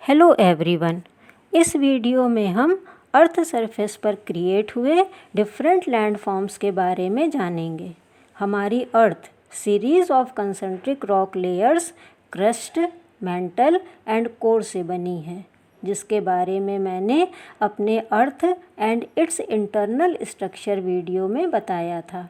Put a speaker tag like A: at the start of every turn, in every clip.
A: Hello everyone. इस video में हम अर्थ सरफेस पर क्रिएट हुए डिफरेंट लैंडफॉर्म्स के बारे में जानेंगे। हमारी earth series of concentric rock layers crust, mantle and core से बनी है, जिसके बारे में मैंने अपने earth and its internal structure video में बताया था।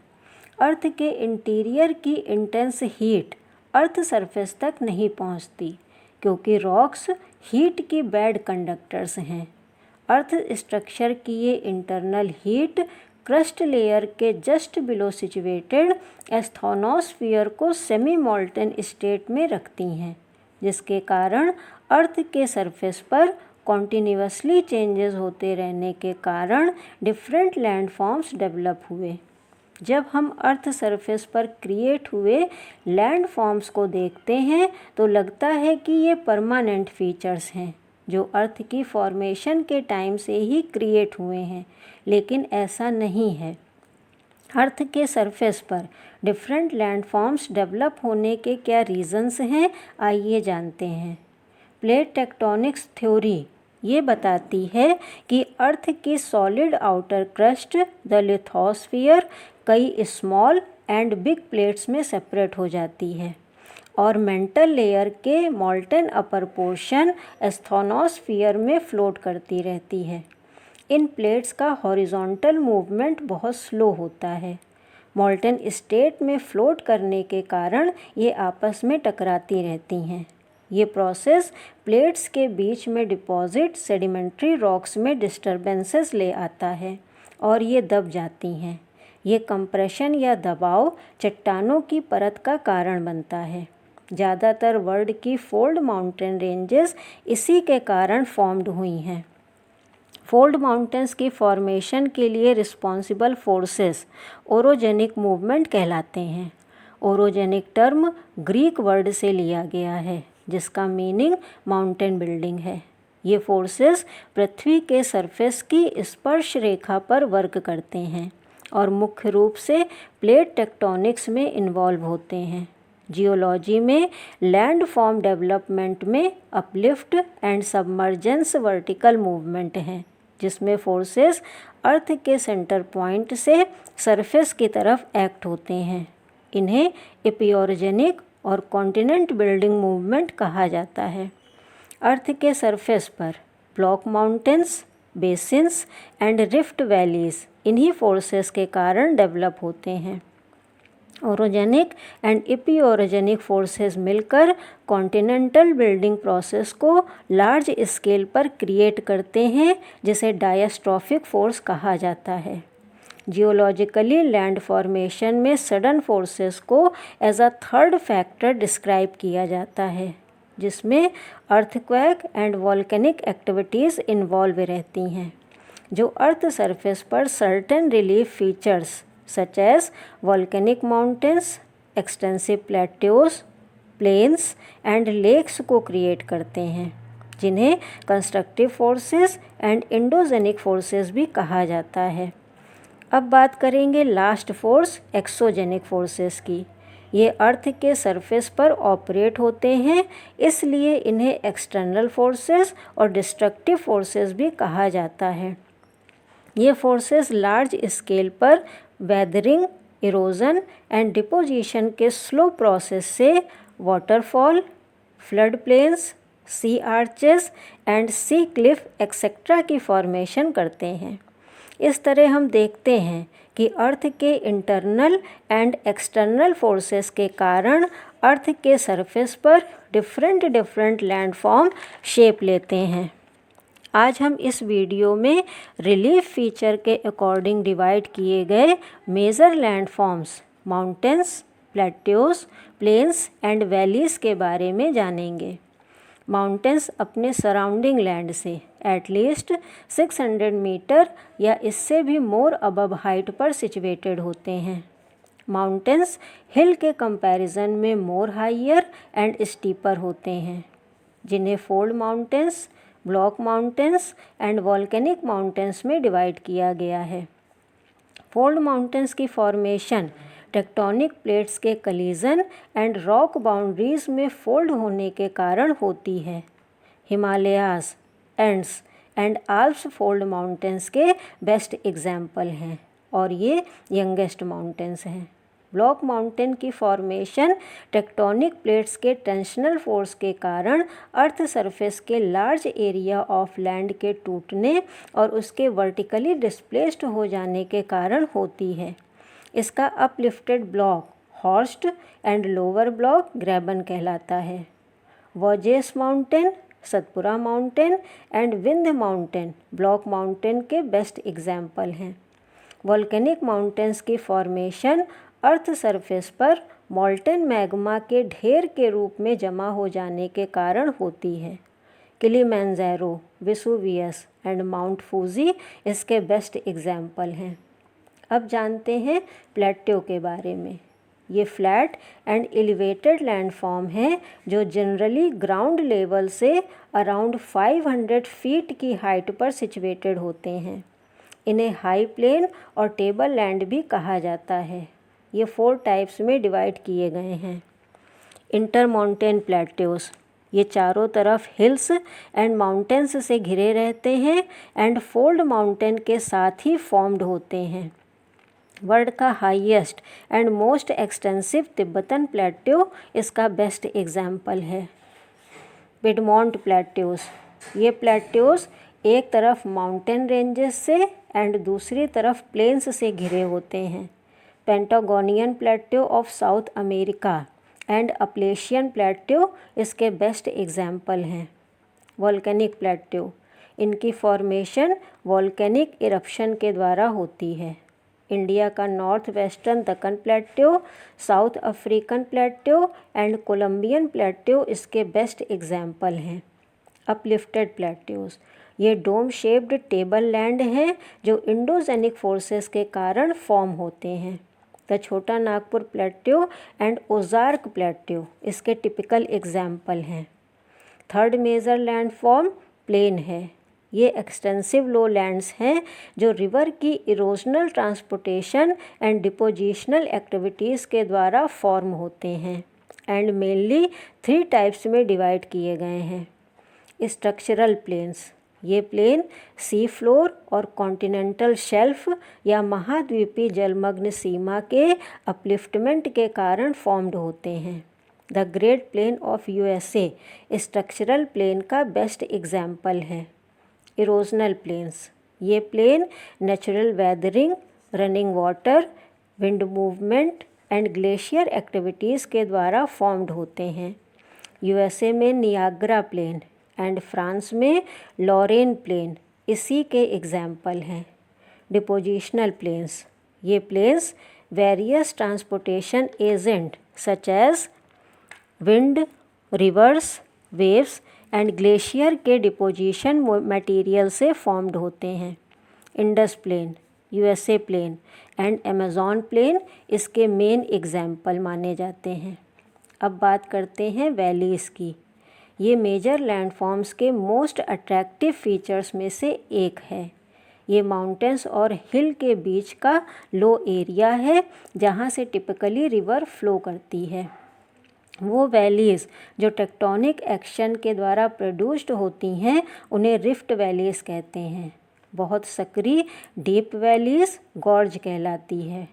A: अर्थ के इंटीरियर की इंटेंस हीट अर्थ सरफेस तक नहीं पहुंचती, क्योंकि रॉक्स हीट की बैड कंडक्टर्स हैं। अर्थ स्ट्रक्चर की ये इंटरनल हीट क्रस्ट लेयर के जस्ट बिलो सिचुएटेड एस्थोनोस्फीयर को सेमी मोल्टन स्टेट में रखती हैं, जिसके कारण अर्थ के सरफेस पर कॉन्टिन्यूसली चेंजेस होते रहने के कारण डिफरेंट लैंडफॉर्म्स डेवलप हुए। जब हम अर्थ सरफेस पर क्रिएट हुए लैंडफॉर्म्स को देखते हैं तो लगता है कि ये परमानेंट फीचर्स हैं जो अर्थ की फॉर्मेशन के टाइम से ही क्रिएट हुए हैं, लेकिन ऐसा नहीं है। अर्थ के सरफेस पर डिफरेंट लैंडफॉर्म्स डेवलप होने के क्या रीज़न्स हैं, आइए जानते हैं। प्लेट टेक्टोनिक्स थ्योरी ये बताती है कि अर्थ की solid outer crust the lithosphere कई स्मॉल एंड बिग प्लेट्स में सेपरेट हो जाती है और मेंटल लेयर के मोल्टन अपर पोर्शन एस्थोनोस्फीयर में फ्लोट करती रहती है। इन प्लेट्स का हॉरिजॉन्टल मूवमेंट बहुत स्लो होता है। मोल्टन स्टेट में फ्लोट करने के कारण ये आपस में टकराती रहती हैं। ये प्रोसेस प्लेट्स के बीच में डिपॉजिट सेडिमेंट्री रॉक्स में डिस्टर्बेंसेस ले आता है और ये दब जाती हैं। ये कंप्रेशन या दबाव चट्टानों की परत का कारण बनता है। ज़्यादातर वर्ल्ड की फोल्ड माउंटेन रेंजेस इसी के कारण फॉर्म्ड हुई हैं। फोल्ड माउंटेन्स की फॉर्मेशन के लिए रिस्पॉन्सिबल फोर्सेस ओरोजेनिक मूवमेंट कहलाते हैं। ओरोजेनिक टर्म ग्रीक वर्ड से लिया गया है, जिसका मीनिंग माउंटेन बिल्डिंग है। ये फोर्सेस पृथ्वी के सरफेस की स्पर्श रेखा पर वर्क करते हैं और मुख्य रूप से प्लेट टेक्टोनिक्स में इन्वॉल्व होते हैं। जियोलॉजी में लैंड फॉर्म डेवलपमेंट में uplift and submergence vertical movement हैं, जिसमें फोर्सेस अर्थ के सेंटर पॉइंट से सरफेस की तरफ एक्ट होते हैं। इन्हें एपियोरोजेनिक और कॉन्टिनेंट बिल्डिंग मूवमेंट कहा जाता है। अर्थ के सरफेस पर block mountains, basins and rift valleys इन्हीं फोर्सेस के कारण डेवलप होते हैं। ओरोजेनिक एंड एपियोरोजेनिक फोर्सेस मिलकर कॉन्टिनेंटल बिल्डिंग प्रोसेस को लार्ज स्केल पर क्रिएट करते हैं, जिसे डायस्ट्रॉफिक फोर्स कहा जाता है। जियोलॉजिकली लैंड फॉर्मेशन में सडन फोर्सेस को as a third factor describe किया जाता है, जिसमें earthquake and volcanic activities involve रहती हैं, जो अर्थ सरफेस पर certain relief features such as volcanic mountains, extensive plateaus, plains and lakes को क्रिएट करते हैं, जिन्हें constructive forces and endogenic forces भी कहा जाता है। अब बात करेंगे लास्ट फोर्स, एक्सोजेनिक फोर्सेस की। ये अर्थ के सरफेस पर ऑपरेट होते हैं, इसलिए इन्हें एक्सटर्नल फोर्सेस और डिस्ट्रक्टिव फोर्सेस भी कहा जाता है। ये फोर्सेस लार्ज स्केल पर वेदरिंग, इरोजन एंड डिपोजिशन के स्लो प्रोसेस से waterfall, flood plains, sea arches and sea cliff etcetera की फॉर्मेशन करते हैं। इस तरह हम देखते हैं कि अर्थ के इंटरनल एंड एक्सटर्नल फोर्सेस के कारण अर्थ के सरफेस पर डिफरेंट लैंडफॉर्म शेप लेते हैं। आज हम इस वीडियो में रिलीफ फीचर के अकॉर्डिंग डिवाइड किए गए major landforms, mountains, plateaus, plains and valleys के बारे में जानेंगे। माउंटेन्स अपने सराउंडिंग लैंड से एटलीस्ट 600 मीटर या इससे भी मोर अबव हाइट पर सिचुएटेड होते हैं। माउंटेन्स हिल के कंपैरिजन में मोर हाइयर एंड स्टीपर होते हैं, जिन्हें fold mountains, block mountains and volcanic mountains में डिवाइड किया गया है। फोल्ड माउंटेन्स की फॉर्मेशन टेक्टोनिक प्लेट्स के कलीजन एंड रॉक बाउंड्रीज में फोल्ड होने के कारण होती है। Himalayas, ends and Alps fold mountains के बेस्ट एग्जाम्पल हैं और ये यंगेस्ट माउंटेंस हैं। ब्लॉक माउंटेन की फॉर्मेशन टेक्टोनिक प्लेट्स के टेंशनल फोर्स के कारण अर्थ सरफेस के लार्ज एरिया ऑफ लैंड के टूटने और उसके वर्टिकली डिस्प्लेस्ड हो जाने के कारण होती है। इसका uplifted block horst and lower block graben कहलाता है। Vosges mountain, Satpura mountain and Vindhya mountain block mountain के बेस्ट एग्जाम्पल हैं। वोल्केनिक माउंटेन्स की फॉर्मेशन अर्थ सरफेस पर मॉल्टेन मैग्मा के ढेर के रूप में जमा हो जाने के कारण होती है। Kilimanjaro, Vesuvius and mount Fuji इसके बेस्ट एग्जाम्पल हैं। अब जानते हैं प्लेट्यू के बारे में। ये फ्लैट एंड एलिवेटेड लैंडफॉर्म हैं जो जनरली ग्राउंड लेवल से अराउंड 500 फीट की हाइट पर सिचुएटेड होते हैं। इन्हें हाई प्लेन और टेबल लैंड भी कहा जाता है। ये 4 टाइप्स में डिवाइड किए गए हैं। इंटर माउंटेन प्लेट्यूज, ये चारों तरफ हिल्स एंड माउंटेन्स से घिरे रहते हैं एंड फोल्ड माउंटेन के साथ ही फॉर्म्ड होते हैं। वर्ल्ड का highest and most extensive Tibetan plateau इसका बेस्ट एग्जाम्पल है। पिडमोंट प्लेट्यूज, ये प्लेट्यूज एक तरफ माउंटेन रेंजेस से एंड दूसरी तरफ प्लेन्स से घिरे होते हैं। Patagonian plateau of South America and Appalachian plateau इसके बेस्ट एग्जाम्पल हैं। वोल्केनिक प्लेट्यू, इनकी फॉर्मेशन वोल्केनिक इरप्शन के द्वारा होती है। इंडिया का north western Deccan plateau, South African plateau and Columbian plateau इसके बेस्ट एग्जाम्पल हैं। अपलिफ्टेड प्लेट्यूज, ये डोम शेप्ड टेबल लैंड हैं जो इंडोजेनिक फोर्सेस के कारण फॉर्म होते हैं। द छोटा Nagpur plateau and Ozark plateau इसके टिपिकल एग्जाम्पल हैं। थर्ड मेजर लैंडफॉर्म प्लेन है। ये एक्सटेंसिव लो लैंड्स हैं जो रिवर की erosional transportation and depositional activities के द्वारा फॉर्म होते हैं एंड मेनली 3 टाइप्स में डिवाइड किए गए हैं। स्ट्रक्चरल प्लेन्स, ये प्लेन सी फ्लोर और कॉन्टिनेंटल शेल्फ या महाद्वीपीय जलमग्न सीमा के अपलिफ्टमेंट के कारण फॉर्म्ड होते हैं। The great plain of USA structural plain का बेस्ट एग्जाम्पल है। इरोजनल प्लेन्स, ये plain natural weathering, running water, wind movement and glacier activities के द्वारा फॉर्म्ड होते हैं। यूएसए में नियाग्रा प्लेन एंड फ्रांस में लॉरेन प्लेन इसी के एग्जाम्पल हैं। डिपोजिशनल प्लेन्स, ये plains various transportation agent such as wind, rivers, waves and glacier के डिपोजिशन मटेरियल से फॉर्म्ड होते हैं। Indus plain, USA plane and Amazon plane इसके मेन एग्जाम्पल माने जाते हैं। अब बात करते हैं वैलीज़ की। ये मेजर लैंडफॉर्म्स के मोस्ट अट्रैक्टिव फीचर्स में से एक है। ये माउंटेन्स और हिल के बीच का लो एरिया है जहाँ से टिपिकली रिवर फ्लो करती है। वो वैलीज़ जो टेक्टोनिक एक्शन के द्वारा प्रोड्यूस्ड होती हैं उन्हें रिफ्ट वैलीज़ कहते हैं। बहुत सकरी डीप वैलीज़ गॉर्ज कहलाती है।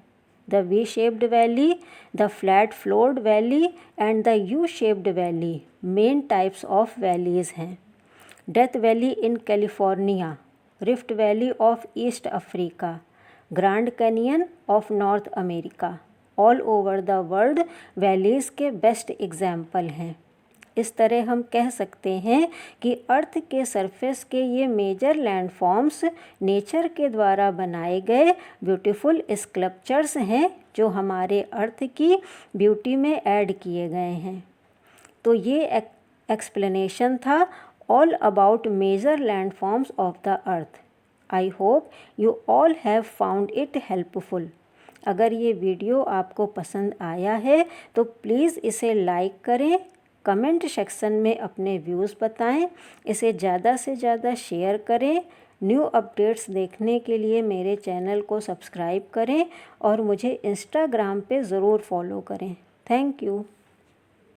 A: The V shaped valley, the flat floored valley and the U shaped valley main types of valleys हैं। Death Valley in California, rift valley of East Africa, Grand Canyon of North America all over the world valleys के best example हैं। इस तरह हम कह सकते हैं कि अर्थ के सरफेस के ये मेजर लैंडफॉर्म्स नेचर के द्वारा बनाए गए ब्यूटीफुल स्कल्पचर्स हैं जो हमारे अर्थ की ब्यूटी में ऐड किए गए हैं। तो ये एक्सप्लेनेशन था all about major landforms of the earth. I hope you all have found it helpful. अगर ये वीडियो आपको पसंद आया है तो प्लीज़ इसे लाइक करें, कमेंट सेक्शन में अपने व्यूज़ बताएं, इसे ज़्यादा से ज़्यादा शेयर करें। न्यू अपडेट्स देखने के लिए मेरे चैनल को सब्सक्राइब करें और मुझे इंस्टाग्राम पे ज़रूर फॉलो करें। Thank you.